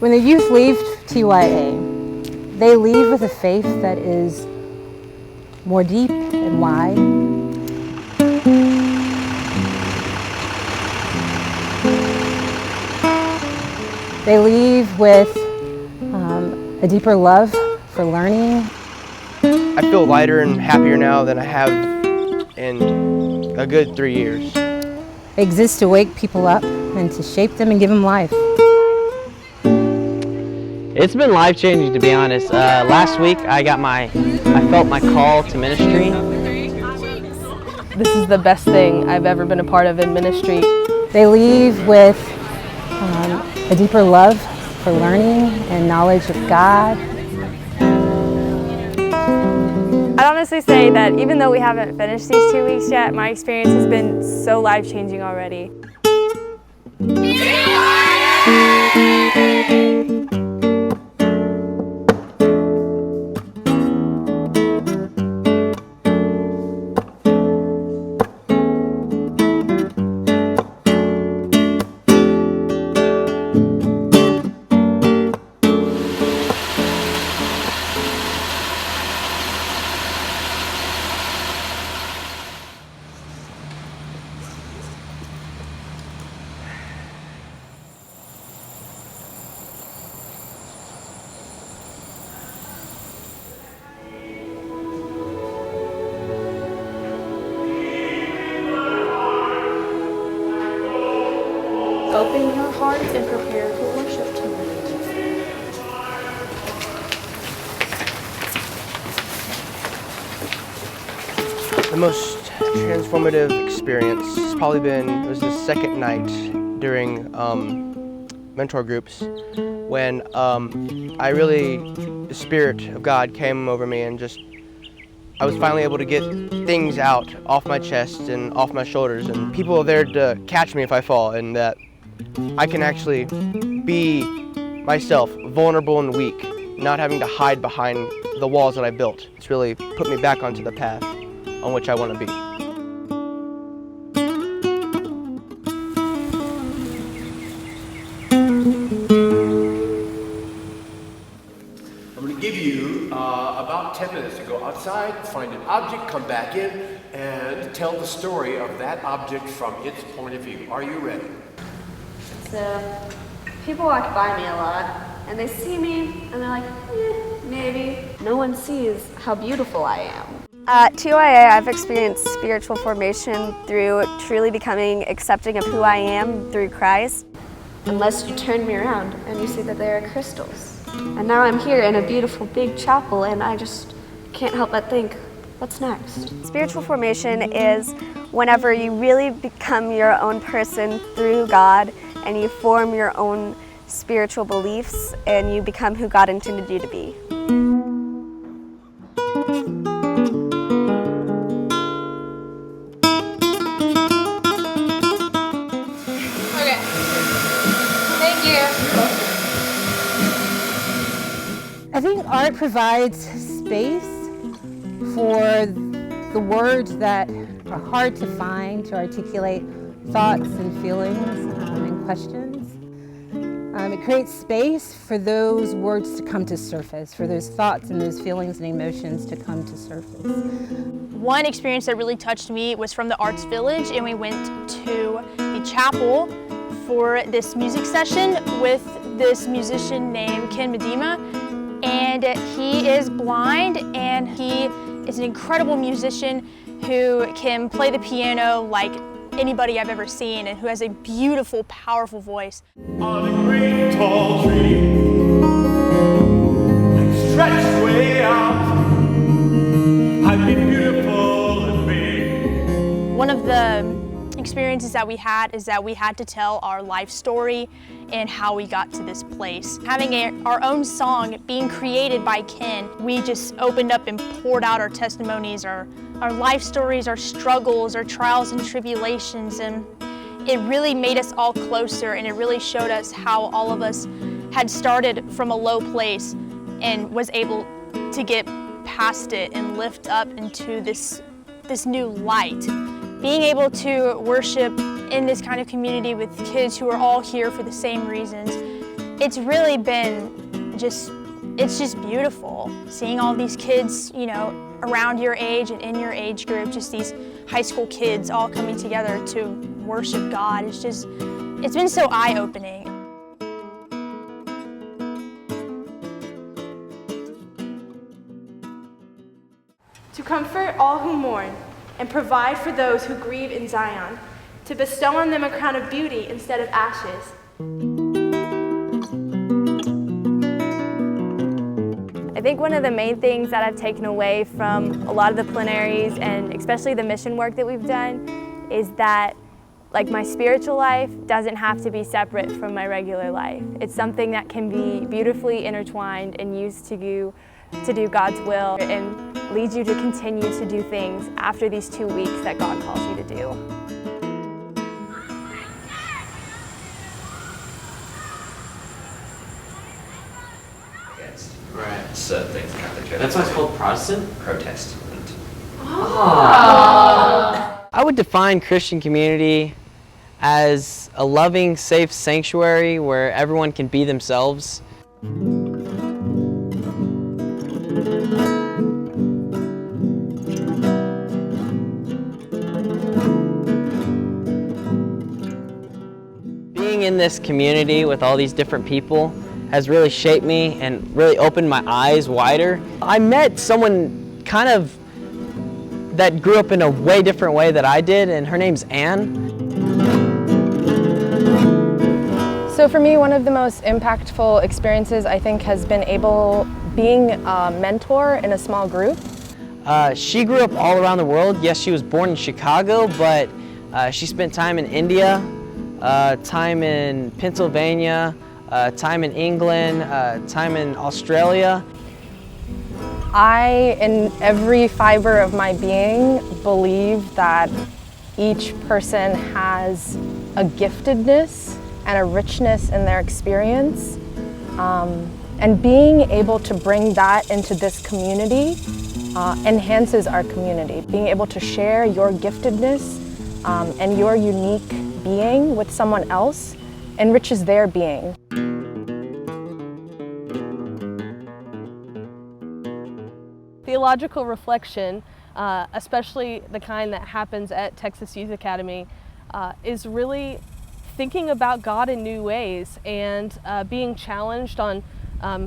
When the youth leave TYA, they leave with a faith that is more deep and wide. They leave with a deeper love for learning. I feel lighter and happier now than I have in a good 3 years. They exist to wake people up and to shape them and give them life. It's been life-changing, to be honest. Last week I felt my call to ministry. This is the best thing I've ever been a part of in ministry. They leave with a deeper love for learning and knowledge of God. I'd honestly say that even though we haven't finished these 2 weeks yet, my experience has been so life-changing already. Open your heart and prepare for worship tonight. The most transformative experience has probably been, it was the second night during mentor groups when the Spirit of God came over me and I was finally able to get things out off my chest and off my shoulders, and people are there to catch me if I fall, and that I can actually be myself, vulnerable and weak, not having to hide behind the walls that I built. It's really put me back onto the path on which I want to be. I'm going to give you about 10 minutes to go outside, find an object, come back in, and tell the story of that object from its point of view. Are you ready? So, people walk by me a lot, and they see me, and they're like, maybe. No one sees how beautiful I am. At TYA, I've experienced spiritual formation through truly becoming accepting of who I am through Christ. Unless you turn me around and you see that they are crystals. And now I'm here in a beautiful big chapel, and I just can't help but think, what's next? Spiritual formation is whenever you really become your own person through God, and you form your own spiritual beliefs, and you become who God intended you to be. Okay. Thank you. I think art provides space for the words that are hard to find, to articulate thoughts and feelings and questions. It creates space for those words to come to surface, for those thoughts and those feelings and emotions to come to surface. One experience that really touched me was from the Arts Village, and we went to the chapel for this music session with this musician named Ken Medema, and he is blind, and he is an incredible musician who can play the piano like anybody I've ever seen, and who has a beautiful, powerful voice. On a great tall tree, stretched way out, I'd be beautiful and big. One of the experiences that we had is that we had to tell our life story and how we got to this place. Having our own song being created by Ken, we just opened up and poured out our testimonies, our life stories, our struggles, our trials and tribulations, and it really made us all closer, and it really showed us how all of us had started from a low place and was able to get past it and lift up into this new light. Being able to worship in this kind of community with kids who are all here for the same reasons it's really been it's just beautiful seeing all these kids, you know, around your age and in your age group, just these high school kids all coming together to worship God. It's been so eye-opening. To comfort all who mourn and provide for those who grieve in Zion, to bestow on them a crown of beauty instead of ashes. I think one of the main things that I've taken away from a lot of the plenaries and especially the mission work that we've done is that like my spiritual life doesn't have to be separate from my regular life. It's something that can be beautifully intertwined and used to do God's will and lead you to continue to do things after these 2 weeks that God calls you to do. Right. Certain things the Catholic Church. That's why it's called Protestant? Protestant. I would define Christian community as a loving, safe sanctuary where everyone can be themselves. Being in this community with all these different people has really shaped me and really opened my eyes wider. I met someone kind of that grew up in a way different way that I did, and her name's Anne. So for me, one of the most impactful experiences I think has been being a mentor in a small group. She grew up all around the world. Yes, she was born in Chicago, but she spent time in India, time in Pennsylvania, time in England, time in Australia. I, in every fiber of my being, believe that each person has a giftedness and a richness in their experience. And being able to bring that into this community enhances our community. Being able to share your giftedness and your unique being with someone else enriches their being. Theological reflection, especially the kind that happens at Texas Youth Academy, is really thinking about God in new ways and being challenged on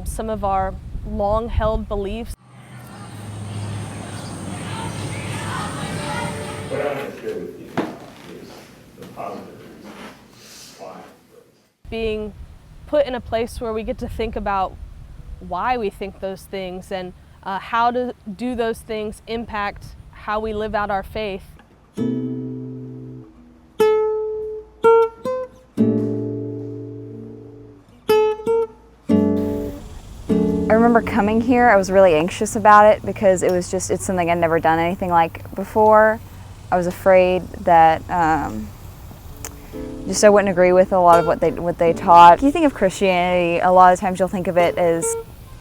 some of our long-held beliefs. What I want to share with you is the positive reasons why. Being put in a place where we get to think about why we think those things and how do those things impact how we live out our faith. I remember coming here, I was really anxious about it because it's something I'd never done anything like before. I was afraid that just I wouldn't agree with a lot of what they taught. If you think of Christianity, a lot of times you'll think of it as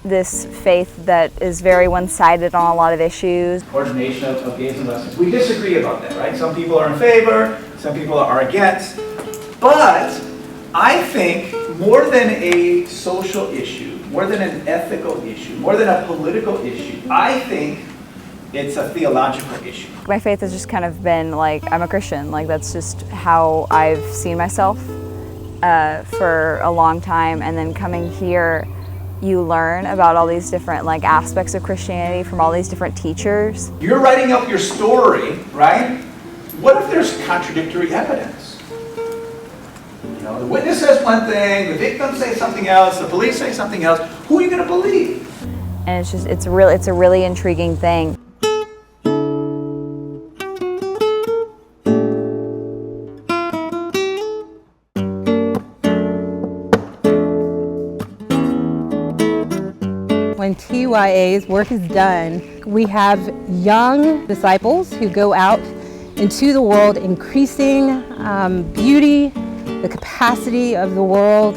this faith that is very one-sided on a lot of issues. Ordination of gays and lesbians. We disagree about that, right? Some people are in favor, some people are against. But I think more than a social issue, more than an ethical issue, more than a political issue, I think it's a theological issue. My faith has just kind of been like, I'm a Christian. Like that's just how I've seen myself for a long time. And then coming here, you learn about all these different aspects of Christianity from all these different teachers. You're writing up your story, right? What if there's contradictory evidence? You know, the witness says one thing, the victim says something else, the police say something else. Who are you going to believe? And it's a really intriguing thing. When TYA's work is done, we have young disciples who go out into the world, increasing beauty, the capacity of the world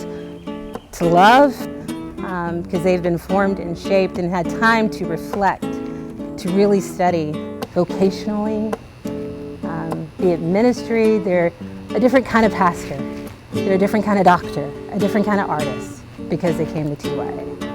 to love, because they've been formed and shaped and had time to reflect, to really study vocationally, be it ministry. They're a different kind of pastor, they're a different kind of doctor, a different kind of artist. because they came to TY.